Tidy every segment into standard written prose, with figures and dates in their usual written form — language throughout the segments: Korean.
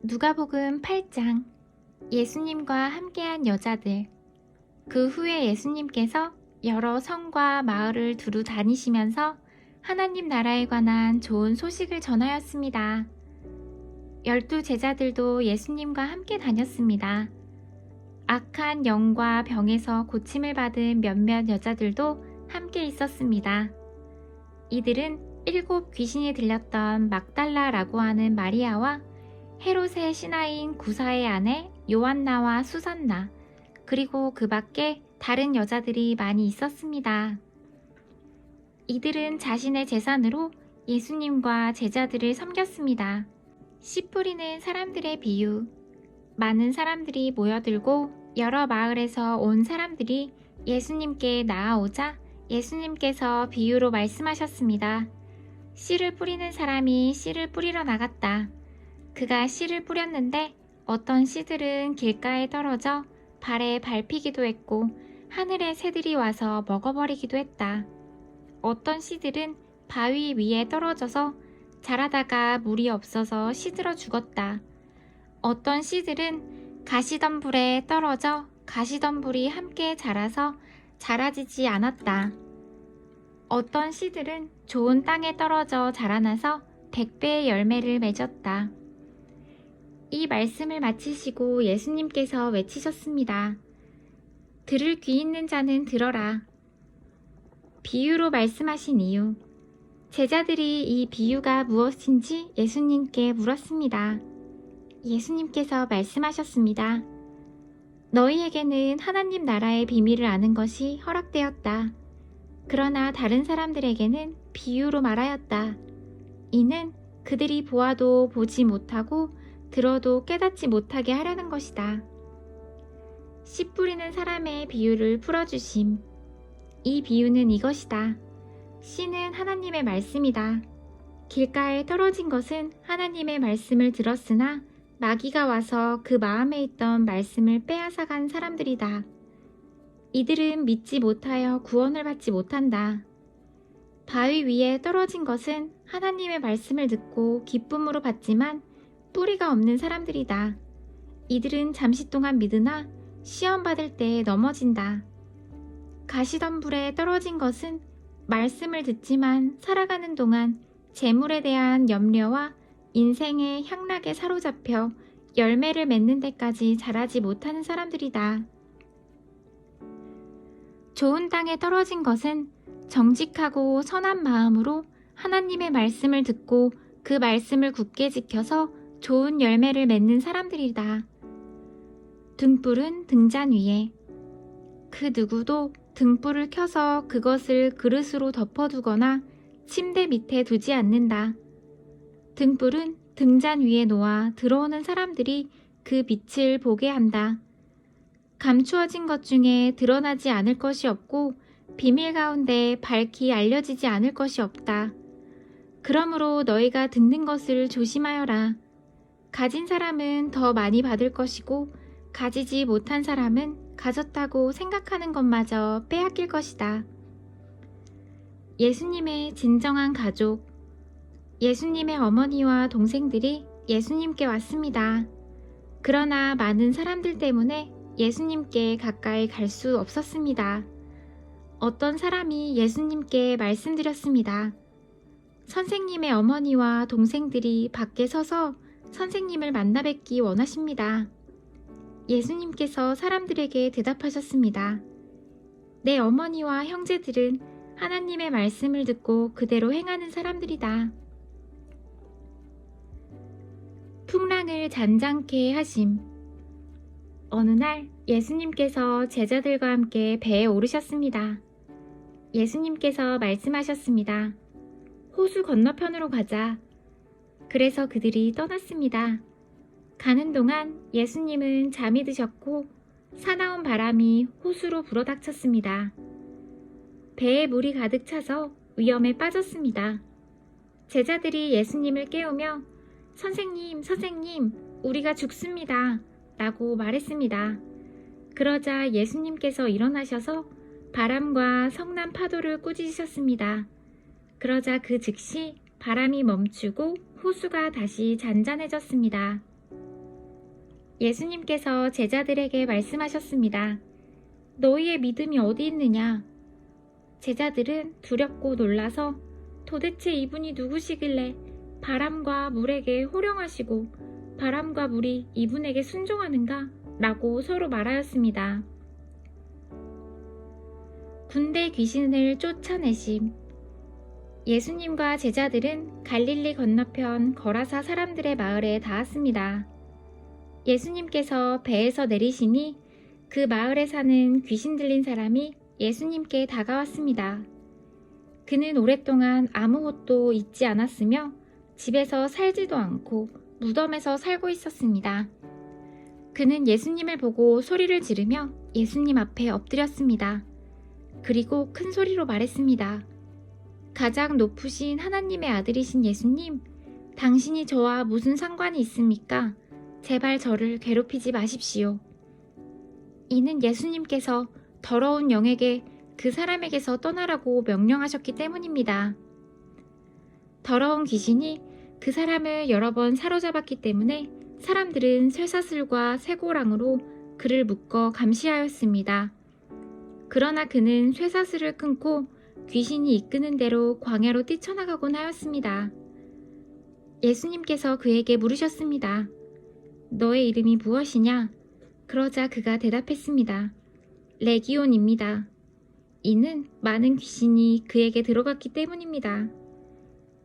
누가복음 8장. 예수님과 함께한 여자들. 그 후에 예수님께서 여러 성과 마을을 두루 다니시면서 하나님 나라에 관한 좋은 소식을 전하였습니다. 12 제자들도 예수님과 함께 다녔습니다. 악한 영과 병에서 고침을 받은 몇몇 여자들도 함께 있었습니다. 이들은 7 귀신이 들렸던 막달라라고 하는 마리아와 헤롯의 신하인 구사의 아내 요한나와 수산나, 그리고 그 밖에 다른 여자들이 많이 있었습니다. 이들은 자신의 재산으로 예수님과 제자들을 섬겼습니다. 씨 뿌리는 사람들의 비유. 많은 사람들이 모여들고 여러 마을에서 온 사람들이 예수님께 나아오자 예수님께서 비유로 말씀하셨습니다. 씨를 뿌리는 사람이 씨를 뿌리러 나갔다. 그가 씨를 뿌렸는데 어떤 씨들은 길가에 떨어져 발에 밟히기도 했고 하늘의 새들이 와서 먹어버리기도 했다. 어떤 씨들은 바위 위에 떨어져서 자라다가 물이 없어서 시들어 죽었다. 어떤 씨들은 가시덤불에 떨어져 가시덤불이 함께 자라서 자라지지 않았다. 어떤 씨들은 좋은 땅에 떨어져 자라나서 100배의 열매를 맺었다. 이 말씀을 마치시고 예수님께서 외치셨습니다. 들을 귀 있는 자는 들어라. 비유로 말씀하신 이유. 제자들이 이 비유가 무엇인지 예수님께 물었습니다. 예수님께서 말씀하셨습니다. 너희에게는 하나님 나라의 비밀을 아는 것이 허락되었다. 그러나 다른 사람들에게는 비유로 말하였다. 이는 그들이 보아도 보지 못하고 들어도 깨닫지 못하게 하려는 것이다. 씨 뿌리는 사람의 비유를 풀어주심. 이 비유는 이것이다. 씨는 하나님의 말씀이다. 길가에 떨어진 것은 하나님의 말씀을 들었으나 마귀가 와서 그 마음에 있던 말씀을 빼앗아간 사람들이다. 이들은 믿지 못하여 구원을 받지 못한다. 바위 위에 떨어진 것은 하나님의 말씀을 듣고 기쁨으로 받지만 뿌리가 없는 사람들이다. 이들은 잠시 동안 믿으나 시험 받을 때 넘어진다. 가시덤불에 떨어진 것은 말씀을 듣지만 살아가는 동안 재물에 대한 염려와 인생의 향락에 사로잡혀 열매를 맺는 데까지 자라지 못하는 사람들이다. 좋은 땅에 떨어진 것은 정직하고 선한 마음으로 하나님의 말씀을 듣고 그 말씀을 굳게 지켜서 좋은 열매를 맺는 사람들이다. 등불은 등잔 위에. 그 누구도 등불을 켜서 그것을 그릇으로 덮어두거나 침대 밑에 두지 않는다. 등불은 등잔 위에 놓아 들어오는 사람들이 그 빛을 보게 한다. 감추어진 것 중에 드러나지 않을 것이 없고 비밀 가운데 밝히 알려지지 않을 것이 없다. 그러므로 너희가 듣는 것을 조심하여라. 가진 사람은 더 많이 받을 것이고 가지지 못한 사람은 가졌다고 생각하는 것마저 빼앗길 것이다. 예수님의 진정한 가족. 예수님의 어머니와 동생들이 예수님께 왔습니다. 그러나 많은 사람들 때문에 예수님께 가까이 갈 수 없었습니다. 어떤 사람이 예수님께 말씀드렸습니다. 선생님의 어머니와 동생들이 밖에 서서 선생님을 만나 뵙기 원하십니다. 예수님께서 사람들에게 대답하셨습니다. 내 어머니와 형제들은 하나님의 말씀을 듣고 그대로 행하는 사람들이다. 풍랑을 잔잔케 하심. 어느 날 예수님께서 제자들과 함께 배에 오르셨습니다. 예수님께서 말씀하셨습니다. 호수 건너편으로 가자. 그래서 그들이 떠났습니다. 가는 동안 예수님은 잠이 드셨고 사나운 바람이 호수로 불어닥쳤습니다. 배에 물이 가득 차서 위험에 빠졌습니다. 제자들이 예수님을 깨우며 선생님, 선생님, 우리가 죽습니다. 라고 말했습니다. 그러자 예수님께서 일어나셔서 바람과 성난 파도를 꾸짖으셨습니다. 그러자 그 즉시 바람이 멈추고 호수가 다시 잔잔해졌습니다. 예수님께서 제자들에게 말씀하셨습니다. 너희의 믿음이 어디 있느냐? 제자들은 두렵고 놀라서 도대체 이분이 누구시길래 바람과 물에게 호령하시고 바람과 물이 이분에게 순종하는가? 라고 서로 말하였습니다. 군대 귀신을 쫓아내심. 예수님과 제자들은 갈릴리 건너편 거라사 사람들의 마을에 닿았습니다. 예수님께서 배에서 내리시니 그 마을에 사는 귀신 들린 사람이 예수님께 다가왔습니다. 그는 오랫동안 아무것도 잊지 않았으며 집에서 살지도 않고 무덤에서 살고 있었습니다. 그는 예수님을 보고 소리를 지르며 예수님 앞에 엎드렸습니다. 그리고 큰 소리로 말했습니다. 가장 높으신 하나님의 아들이신 예수님, 당신이 저와 무슨 상관이 있습니까? 제발 저를 괴롭히지 마십시오. 이는 예수님께서 더러운 영에게 그 사람에게서 떠나라고 명령하셨기 때문입니다. 더러운 귀신이 그 사람을 여러 번 사로잡았기 때문에 사람들은 쇠사슬과 쇠고랑으로 그를 묶어 감시하였습니다. 그러나 그는 쇠사슬을 끊고 귀신이 이끄는 대로 광야로 뛰쳐나가곤 하였습니다. 예수님께서 그에게 물으셨습니다. 너의 이름이 무엇이냐? 그러자 그가 대답했습니다. 레기온입니다. 이는 많은 귀신이 그에게 들어갔기 때문입니다.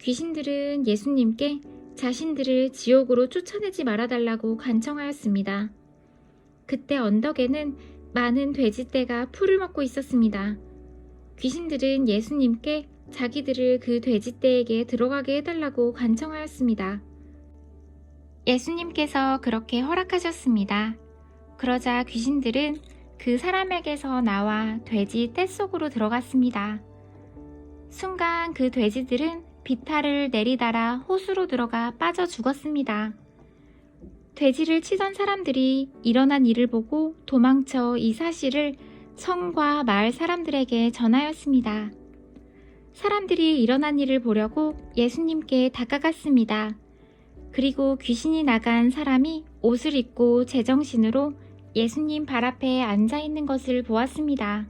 귀신들은 예수님께 자신들을 지옥으로 쫓아내지 말아달라고 간청하였습니다. 그때 언덕에는 많은 돼지떼가 풀을 먹고 있었습니다. 귀신들은 예수님께 자기들을 그 돼지떼에게 들어가게 해달라고 간청하였습니다. 예수님께서 그렇게 허락하셨습니다. 그러자 귀신들은 그 사람에게서 나와 돼지 떼 속으로 들어갔습니다. 순간 그 돼지들은 비탈을 내리달아 호수로 들어가 빠져 죽었습니다. 돼지를 치던 사람들이 일어난 일을 보고 도망쳐 이 사실을 성과 마을 사람들에게 전하였습니다. 사람들이 일어난 일을 보려고 예수님께 다가갔습니다. 그리고 귀신이 나간 사람이 옷을 입고 제정신으로 예수님 발 앞에 앉아 있는 것을 보았습니다.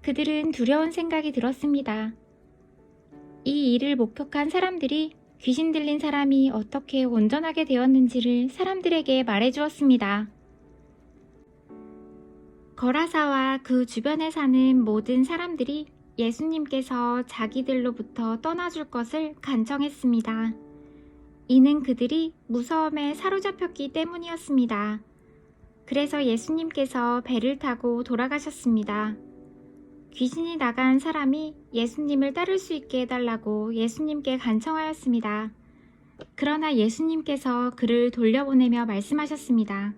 그들은 두려운 생각이 들었습니다. 이 일을 목격한 사람들이 귀신 들린 사람이 어떻게 온전하게 되었는지를 사람들에게 말해주었습니다. 거라사와 그 주변에 사는 모든 사람들이 예수님께서 자기들로부터 떠나줄 것을 간청했습니다. 이는 그들이 무서움에 사로잡혔기 때문이었습니다. 그래서 예수님께서 배를 타고 돌아가셨습니다. 귀신이 나간 사람이 예수님을 따를 수 있게 해달라고 예수님께 간청하였습니다. 그러나 예수님께서 그를 돌려보내며 말씀하셨습니다.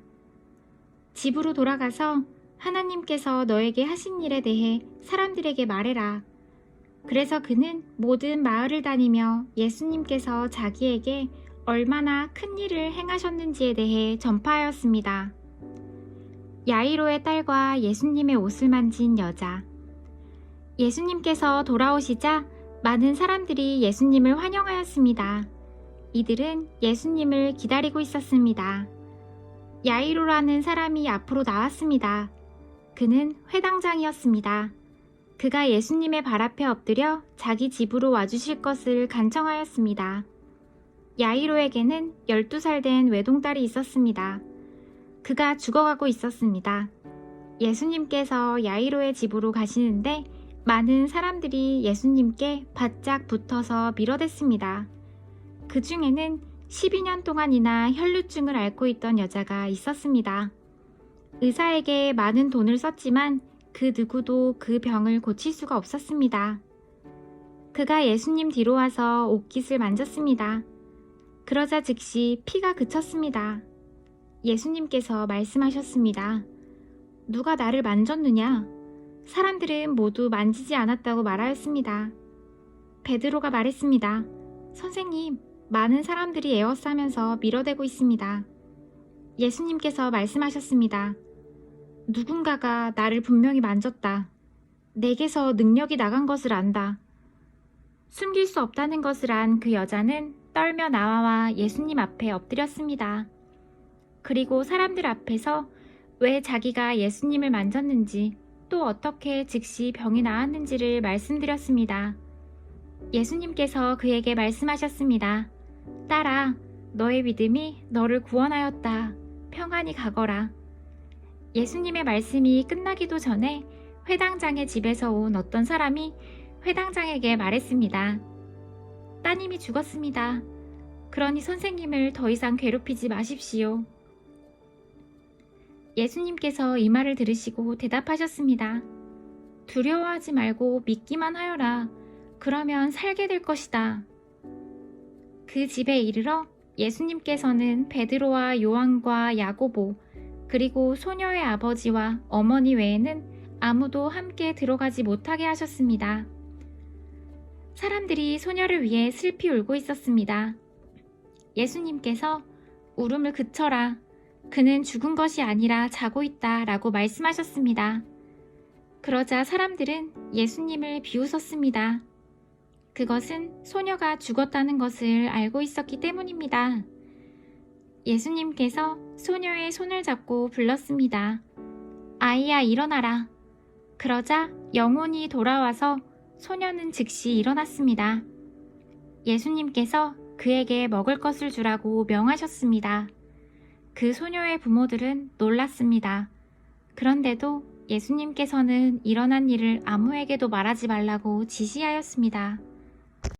집으로 돌아가서 하나님께서 너에게 하신 일에 대해 사람들에게 말해라. 그래서 그는 모든 마을을 다니며 예수님께서 자기에게 얼마나 큰 일을 행하셨는지에 대해 전파하였습니다. 야이로의 딸과 예수님의 옷을 만진 여자. 예수님께서 돌아오시자 많은 사람들이 예수님을 환영하였습니다. 이들은 예수님을 기다리고 있었습니다. 야이로라는 사람이 앞으로 나왔습니다. 그는 회당장이었습니다. 그가 예수님의 발 앞에 엎드려 자기 집으로 와주실 것을 간청하였습니다. 야이로에게는 12살 된 외동딸이 있었습니다. 그가 죽어가고 있었습니다. 예수님께서 야이로의 집으로 가시는데 많은 사람들이 예수님께 바짝 붙어서 밀어댔습니다. 그 중에는 12년 동안이나 혈루증을 앓고 있던 여자가 있었습니다. 의사에게 많은 돈을 썼지만 그 누구도 그 병을 고칠 수가 없었습니다. 그가 예수님 뒤로 와서 옷깃을 만졌습니다. 그러자 즉시 피가 그쳤습니다. 예수님께서 말씀하셨습니다. 누가 나를 만졌느냐? 사람들은 모두 만지지 않았다고 말하였습니다. 베드로가 말했습니다. 선생님, 많은 사람들이 에워싸면서 밀어대고 있습니다. 예수님께서 말씀하셨습니다. 누군가가 나를 분명히 만졌다. 내게서 능력이 나간 것을 안다. 숨길 수 없다는 것을 안 그 여자는 떨며 나와 예수님 앞에 엎드렸습니다. 그리고 사람들 앞에서 왜 자기가 예수님을 만졌는지 또 어떻게 즉시 병이 나았는지를 말씀드렸습니다. 예수님께서 그에게 말씀하셨습니다. 딸아, 너의 믿음이 너를 구원하였다. 평안히 가거라. 예수님의 말씀이 끝나기도 전에 회당장의 집에서 온 어떤 사람이 회당장에게 말했습니다. 따님이 죽었습니다. 그러니 선생님을 더 이상 괴롭히지 마십시오. 예수님께서 이 말을 들으시고 대답하셨습니다. 두려워하지 말고 믿기만 하여라. 그러면 살게 될 것이다. 그 집에 이르러 예수님께서는 베드로와 요한과 야고보 그리고 소녀의 아버지와 어머니 외에는 아무도 함께 들어가지 못하게 하셨습니다. 사람들이 소녀를 위해 슬피 울고 있었습니다. 예수님께서 울음을 그쳐라. 그는 죽은 것이 아니라 자고 있다 라고 말씀하셨습니다. 그러자 사람들은 예수님을 비웃었습니다. 그것은 소녀가 죽었다는 것을 알고 있었기 때문입니다. 예수님께서 소녀의 손을 잡고 불렀습니다. 아이야, 일어나라. 그러자 영혼이 돌아와서 소녀는 즉시 일어났습니다. 예수님께서 그에게 먹을 것을 주라고 명하셨습니다. 그 소녀의 부모들은 놀랐습니다. 그런데도 예수님께서는 일어난 일을 아무에게도 말하지 말라고 지시하였습니다.